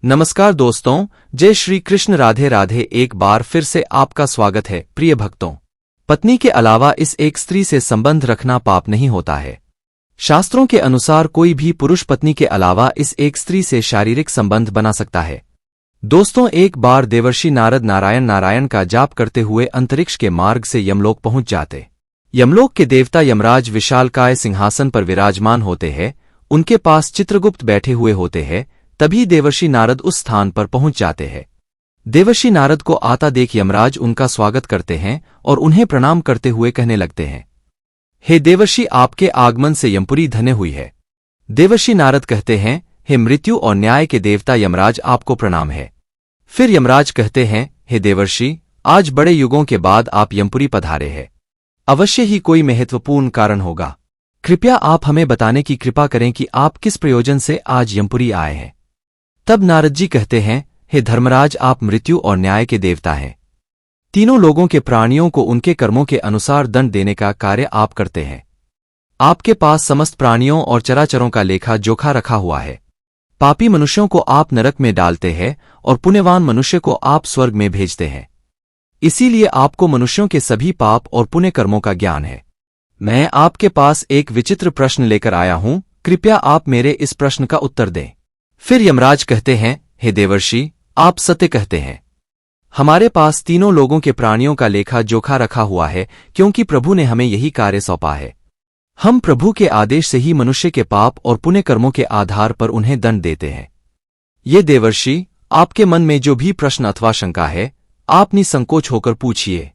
नमस्कार दोस्तों, जय श्री कृष्ण। राधे राधे। एक बार फिर से आपका स्वागत है प्रिय भक्तों। पत्नी के अलावा इस एक स्त्री से संबंध रखना पाप नहीं होता है। शास्त्रों के अनुसार कोई भी पुरुष पत्नी के अलावा इस एक स्त्री से शारीरिक संबंध बना सकता है। दोस्तों, एक बार देवर्षि नारद नारायण नारायण का जाप करते हुए अंतरिक्ष के मार्ग से यमलोक पहुंच जाते। यमलोक के देवता यमराज विशालकाय सिंहासन पर विराजमान होते हैं। उनके पास चित्रगुप्त बैठे हुए होते हैं। तभी देवर्षि नारद उस स्थान पर पहुंच जाते हैं। देवर्षि नारद को आता देख यमराज उनका स्वागत करते हैं और उन्हें प्रणाम करते हुए कहने लगते हैं, हे देवर्षि, आपके आगमन से यमपुरी धन्य हुई है। देवर्षि नारद कहते हैं, हे मृत्यु और न्याय के देवता यमराज, आपको प्रणाम है। फिर यमराज कहते हैं, हे देवर्षि, आज बड़े युगों के बाद आप यमपुरी पधारे हैं। अवश्य ही कोई महत्वपूर्ण कारण होगा। कृपया आप हमें बताने की कृपा करें कि आप किस प्रयोजन से आज यमपुरी आए हैं। तब नारद जी कहते हैं, हे धर्मराज, आप मृत्यु और न्याय के देवता हैं। तीनों लोगों के प्राणियों को उनके कर्मों के अनुसार दंड देने का कार्य आप करते हैं। आपके पास समस्त प्राणियों और चराचरों का लेखा जोखा रखा हुआ है। पापी मनुष्यों को आप नरक में डालते हैं और पुण्यवान मनुष्य को आप स्वर्ग में भेजते हैं। इसीलिए आपको मनुष्यों के सभी पाप और पुण्य कर्मों का ज्ञान है। मैं आपके पास एक विचित्र प्रश्न लेकर आया हूं। कृपया आप मेरे इस प्रश्न का उत्तर दें। फिर यमराज कहते हैं, हे देवर्षि, आप सत्य कहते हैं। हमारे पास तीनों लोगों के प्राणियों का लेखा जोखा रखा हुआ है, क्योंकि प्रभु ने हमें यही कार्य सौंपा है। हम प्रभु के आदेश से ही मनुष्य के पाप और पुण्य कर्मों के आधार पर उन्हें दंड देते हैं। ये देवर्षि, आपके मन में जो भी प्रश्न अथवा शंका है, आप निसंकोच होकर पूछिए।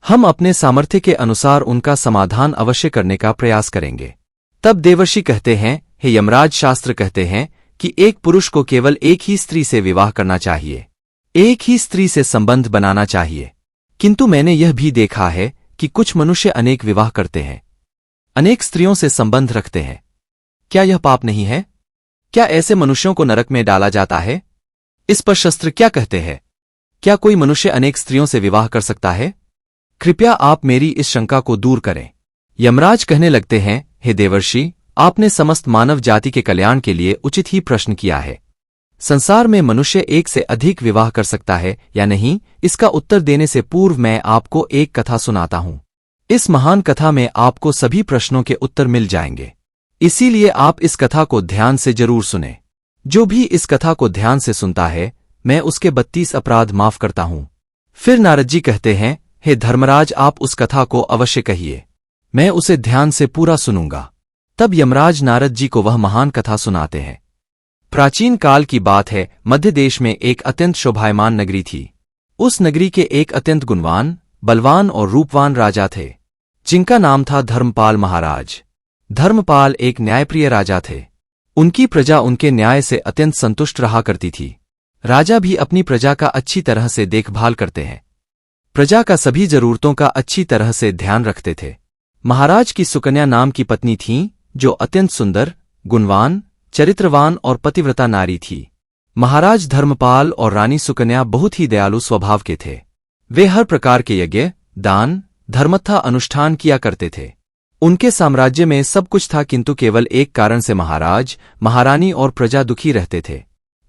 हम अपने सामर्थ्य के अनुसार उनका समाधान अवश्य करने का प्रयास करेंगे। तब देवर्षि कहते हैं, हे यमराज, शास्त्र कहते हैं कि एक पुरुष को केवल एक ही स्त्री से विवाह करना चाहिए, एक ही स्त्री से संबंध बनाना चाहिए। किंतु मैंने यह भी देखा है कि कुछ मनुष्य अनेक विवाह करते हैं, अनेक स्त्रियों से संबंध रखते हैं। क्या यह पाप नहीं है? क्या ऐसे मनुष्यों को नरक में डाला जाता है? इस पर शास्त्र क्या कहते हैं? क्या कोई मनुष्य अनेक स्त्रियों से विवाह कर सकता है? कृपया आप मेरी इस शंका को दूर करें। यमराज कहने लगते हैं, हे देवर्षि, आपने समस्त मानव जाति के कल्याण के लिए उचित ही प्रश्न किया है। संसार में मनुष्य एक से अधिक विवाह कर सकता है या नहीं, इसका उत्तर देने से पूर्व मैं आपको एक कथा सुनाता हूं। इस महान कथा में आपको सभी प्रश्नों के उत्तर मिल जाएंगे। इसीलिए आप इस कथा को ध्यान से जरूर सुने। जो भी इस कथा को ध्यान से सुनता है, मैं उसके 32 अपराध माफ करता हूं। फिर नारद जी कहते हैं, हे धर्मराज, आप उस कथा को अवश्य कहिए, मैं उसे ध्यान से पूरा सुनूंगा। तब यमराज नारद जी को वह महान कथा सुनाते हैं। प्राचीन काल की बात है। मध्य देश में एक अत्यंत शोभायमान नगरी थी। उस नगरी के एक अत्यंत गुणवान, बलवान और रूपवान राजा थे, जिनका नाम था धर्मपाल महाराज। धर्मपाल एक न्यायप्रिय राजा थे। उनकी प्रजा उनके न्याय से अत्यंत संतुष्ट रहा करती थी। राजा भी अपनी प्रजा का अच्छी तरह से देखभाल करते हैं। प्रजा का सभी जरूरतों का अच्छी तरह से ध्यान रखते थे। महाराज की सुकन्या नाम की पत्नी थीं, जो अत्यंत सुंदर, गुणवान, चरित्रवान और पतिव्रता नारी थी। महाराज धर्मपाल और रानी सुकन्या बहुत ही दयालु स्वभाव के थे। वे हर प्रकार के यज्ञ, दान, धर्मथा अनुष्ठान किया करते थे। उनके साम्राज्य में सब कुछ था, किंतु केवल एक कारण से महाराज, महारानी और प्रजा दुखी रहते थे।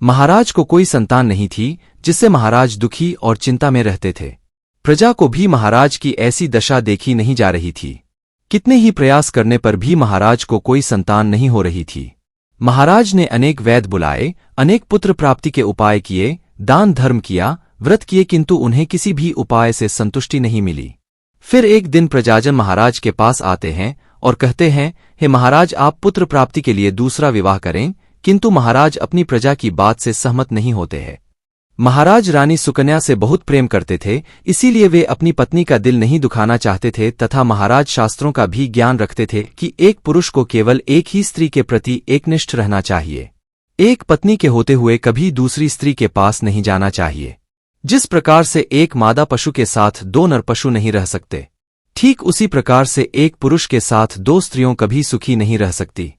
महाराज को कोई संतान नहीं थी, जिससे महाराज दुखी और चिंता में रहते थे। प्रजा को भी महाराज की ऐसी दशा देखी नहीं जा रही थी। कितने ही प्रयास करने पर भी महाराज को कोई संतान नहीं हो रही थी। महाराज ने अनेक वैद्य बुलाए, अनेक पुत्र प्राप्ति के उपाय किए, दान धर्म किया, व्रत किए, किंतु उन्हें किसी भी उपाय से संतुष्टि नहीं मिली। फिर एक दिन प्रजाजन महाराज के पास आते हैं और कहते हैं, हे महाराज, आप पुत्र प्राप्ति के लिए दूसरा विवाह करें। किंतु महाराज अपनी प्रजा की बात से सहमत नहीं होते हैं। महाराज रानी सुकन्या से बहुत प्रेम करते थे, इसीलिए वे अपनी पत्नी का दिल नहीं दुखाना चाहते थे, तथा महाराज शास्त्रों का भी ज्ञान रखते थे कि एक पुरुष को केवल एक ही स्त्री के प्रति एकनिष्ठ रहना चाहिए। एक पत्नी के होते हुए कभी दूसरी स्त्री के पास नहीं जाना चाहिए। जिस प्रकार से एक मादा पशु के साथ दो नर पशु नहीं रह सकते, ठीक उसी प्रकार से एक पुरुष के साथ दो स्त्रियों कभी सुखी नहीं रह सकती।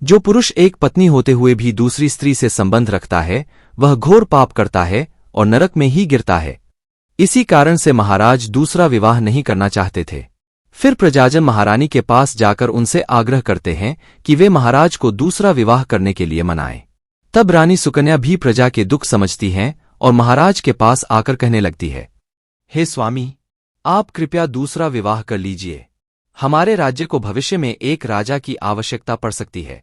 जो पुरुष एक पत्नी होते हुए भी दूसरी स्त्री से संबंध रखता है, वह घोर पाप करता है और नरक में ही गिरता है। इसी कारण से महाराज दूसरा विवाह नहीं करना चाहते थे। फिर प्रजाजन महारानी के पास जाकर उनसे आग्रह करते हैं कि वे महाराज को दूसरा विवाह करने के लिए मनाएं। तब रानी सुकन्या भी प्रजा के दुख समझती हैं और महाराज के पास आकर कहने लगती है, हे स्वामी, आप कृपया दूसरा विवाह कर लीजिए। हमारे राज्य को भविष्य में एक राजा की आवश्यकता पड़ सकती है।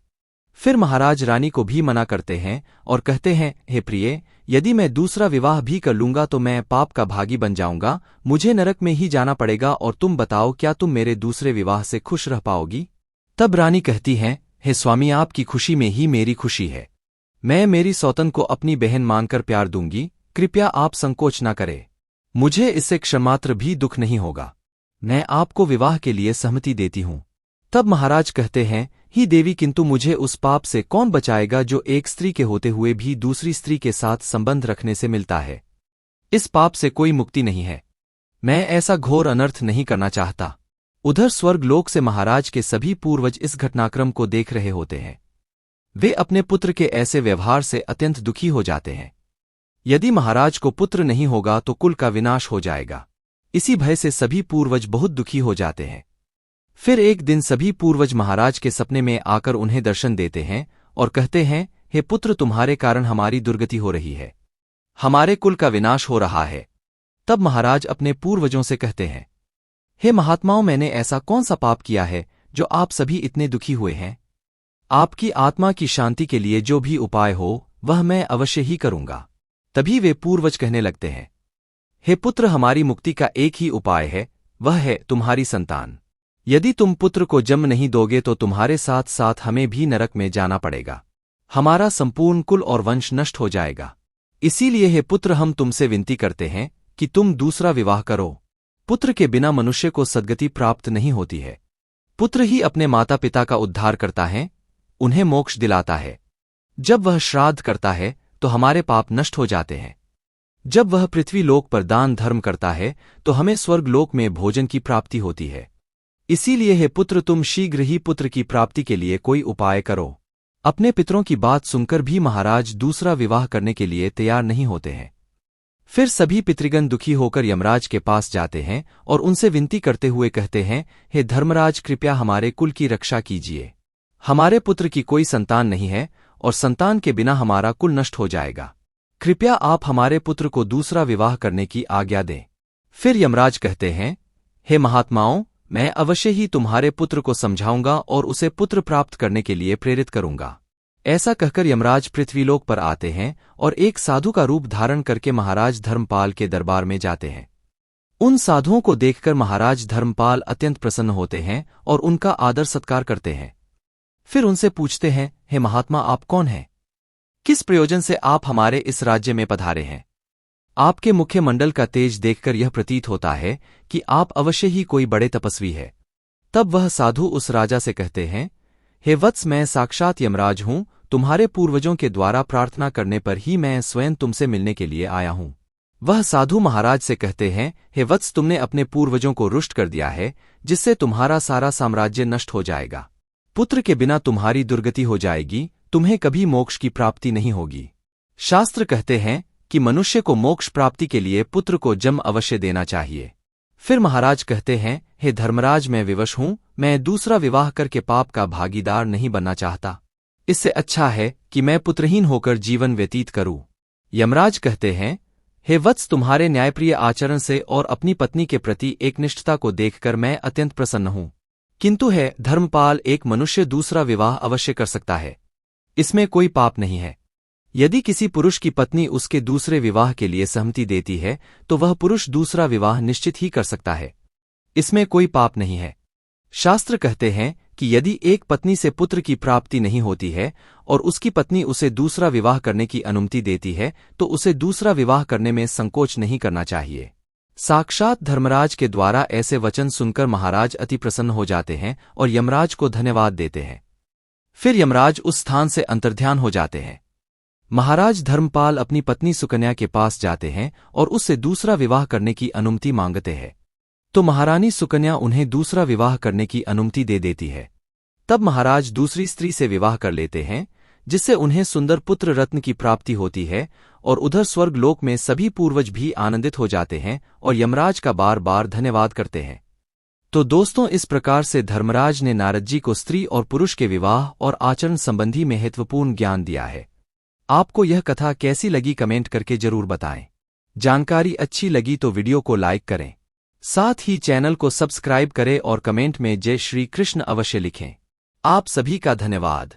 फिर महाराज रानी को भी मना करते हैं और कहते हैं, हे प्रिय, यदि मैं दूसरा विवाह भी कर लूंगा तो मैं पाप का भागी बन जाऊंगा, मुझे नरक में ही जाना पड़ेगा, और तुम बताओ क्या तुम मेरे दूसरे विवाह से खुश रह पाओगी? तब रानी कहती हैं, हे स्वामी, आपकी खुशी में ही मेरी खुशी है। मैं मेरी सौतन को अपनी बहन मानकर प्यार दूंगी, कृपया आप संकोच न करें। मुझे इससे क्षणमात्र भी दुख नहीं होगा। मैं आपको विवाह के लिए सहमति देती हूं। तब महाराज कहते हैं, ही देवी, किंतु मुझे उस पाप से कौन बचाएगा जो एक स्त्री के होते हुए भी दूसरी स्त्री के साथ संबंध रखने से मिलता है? इस पाप से कोई मुक्ति नहीं है। मैं ऐसा घोर अनर्थ नहीं करना चाहता। उधर स्वर्गलोक से महाराज के सभी पूर्वज इस घटनाक्रम को देख रहे होते हैं। वे अपने पुत्र के ऐसे व्यवहार से अत्यंत दुखी हो जाते हैं। यदि महाराज को पुत्र नहीं होगा तो कुल का विनाश हो जाएगा। इसी भय से सभी पूर्वज बहुत दुखी हो जाते हैं। फिर एक दिन सभी पूर्वज महाराज के सपने में आकर उन्हें दर्शन देते हैं और कहते हैं, हे पुत्र, तुम्हारे कारण हमारी दुर्गति हो रही है, हमारे कुल का विनाश हो रहा है। तब महाराज अपने पूर्वजों से कहते हैं, हे महात्माओं, मैंने ऐसा कौन सा पाप किया है जो आप सभी इतने दुखी हुए हैं? आपकी आत्मा की शांति के लिए जो भी उपाय हो वह मैं अवश्य ही करूंगा। तभी वे पूर्वज कहने लगते हैं, हे पुत्र, हमारी मुक्ति का एक ही उपाय है, वह है तुम्हारी संतान। यदि तुम पुत्र को जन्म नहीं दोगे तो तुम्हारे साथ साथ हमें भी नरक में जाना पड़ेगा। हमारा संपूर्ण कुल और वंश नष्ट हो जाएगा। इसीलिए हे पुत्र, हम तुमसे विनती करते हैं कि तुम दूसरा विवाह करो। पुत्र के बिना मनुष्य को सद्गति प्राप्त नहीं होती है। पुत्र ही अपने माता पिता का उद्धार करता है, उन्हें मोक्ष दिलाता है। जब वह श्राद्ध करता है तो हमारे पाप नष्ट हो जाते हैं। जब वह पृथ्वी लोक पर दान धर्म करता है तो हमें स्वर्गलोक में भोजन की प्राप्ति होती है। इसीलिए हे पुत्र, तुम शीघ्र ही पुत्र की प्राप्ति के लिए कोई उपाय करो। अपने पितरों की बात सुनकर भी महाराज दूसरा विवाह करने के लिए तैयार नहीं होते हैं। फिर सभी पितृगण दुखी होकर यमराज के पास जाते हैं और उनसे विनती करते हुए कहते हैं, हे धर्मराज, कृपया हमारे कुल की रक्षा कीजिए। हमारे पुत्र की कोई संतान नहीं है और संतान के बिना हमारा कुल नष्ट हो जाएगा। कृपया आप हमारे पुत्र को दूसरा विवाह करने की आज्ञा दें। फिर यमराज कहते हैं, हे महात्माओं, मैं अवश्य ही तुम्हारे पुत्र को समझाऊंगा और उसे पुत्र प्राप्त करने के लिए प्रेरित करूंगा। ऐसा कहकर यमराज पृथ्वीलोक पर आते हैं और एक साधु का रूप धारण करके महाराज धर्मपाल के दरबार में जाते हैं। उन साधुओं को देखकर महाराज धर्मपाल अत्यंत प्रसन्न होते हैं और उनका आदर सत्कार करते हैं। फिर उनसे पूछते हैं, हे महात्मा, आप कौन हैं? किस प्रयोजन से आप हमारे इस राज्य में पधारे हैं? आपके मुख्य मंडल का तेज देखकर यह प्रतीत होता है कि आप अवश्य ही कोई बड़े तपस्वी है। तब वह साधु उस राजा से कहते हैं, हे वत्स, मैं साक्षात यमराज हूं। तुम्हारे पूर्वजों के द्वारा प्रार्थना करने पर ही मैं स्वयं तुमसे मिलने के लिए आया हूं। वह साधु महाराज से कहते हैं, हे वत्स, तुमने अपने पूर्वजों को रुष्ट कर दिया है, जिससे तुम्हारा सारा साम्राज्य नष्ट हो जाएगा। पुत्र के बिना तुम्हारी दुर्गति हो जाएगी, तुम्हें कभी मोक्ष की प्राप्ति नहीं होगी। शास्त्र कहते हैं कि मनुष्य को मोक्ष प्राप्ति के लिए पुत्र को जन्म अवश्य देना चाहिए। फिर महाराज कहते हैं, हे धर्मराज, मैं विवश हूं, मैं दूसरा विवाह करके पाप का भागीदार नहीं बनना चाहता। इससे अच्छा है कि मैं पुत्रहीन होकर जीवन व्यतीत करूं। यमराज कहते हैं, हे वत्स, तुम्हारे न्यायप्रिय आचरण से और अपनी पत्नी के प्रति एकनिष्ठता को देखकर मैं अत्यंत प्रसन्न हूं। किंतु है धर्मपाल, एक मनुष्य दूसरा विवाह अवश्य कर सकता है, इसमें कोई पाप नहीं है। यदि किसी पुरुष की पत्नी उसके दूसरे विवाह के लिए सहमति देती है तो वह पुरुष दूसरा विवाह निश्चित ही कर सकता है, इसमें कोई पाप नहीं है। शास्त्र कहते हैं कि यदि एक पत्नी से पुत्र की प्राप्ति नहीं होती है और उसकी पत्नी उसे दूसरा विवाह करने की अनुमति देती है तो उसे दूसरा विवाह करने में संकोच नहीं करना चाहिए। साक्षात धर्मराज के द्वारा ऐसे वचन सुनकर महाराज अति प्रसन्न हो जाते हैं और यमराज को धन्यवाद देते हैं। फिर यमराज उस स्थान से अंतर्ध्यान हो जाते हैं। महाराज धर्मपाल अपनी पत्नी सुकन्या के पास जाते हैं और उससे दूसरा विवाह करने की अनुमति मांगते हैं, तो महारानी सुकन्या उन्हें दूसरा विवाह करने की अनुमति दे देती है। तब महाराज दूसरी स्त्री से विवाह कर लेते हैं, जिससे उन्हें सुंदर पुत्र रत्न की प्राप्ति होती है और उधर स्वर्गलोक में सभी पूर्वज भी आनंदित हो जाते हैं और यमराज का बार बार धन्यवाद करते हैं। तो दोस्तों, इस प्रकार से धर्मराज ने नारद जी को स्त्री और पुरुष के विवाह और आचरण संबंधी महत्वपूर्ण ज्ञान दिया है। आपको यह कथा कैसी लगी कमेंट करके जरूर बताएं। जानकारी अच्छी लगी तो वीडियो को लाइक करें, साथ ही चैनल को सब्सक्राइब करें और कमेंट में जय श्री कृष्ण अवश्य लिखें। आप सभी का धन्यवाद।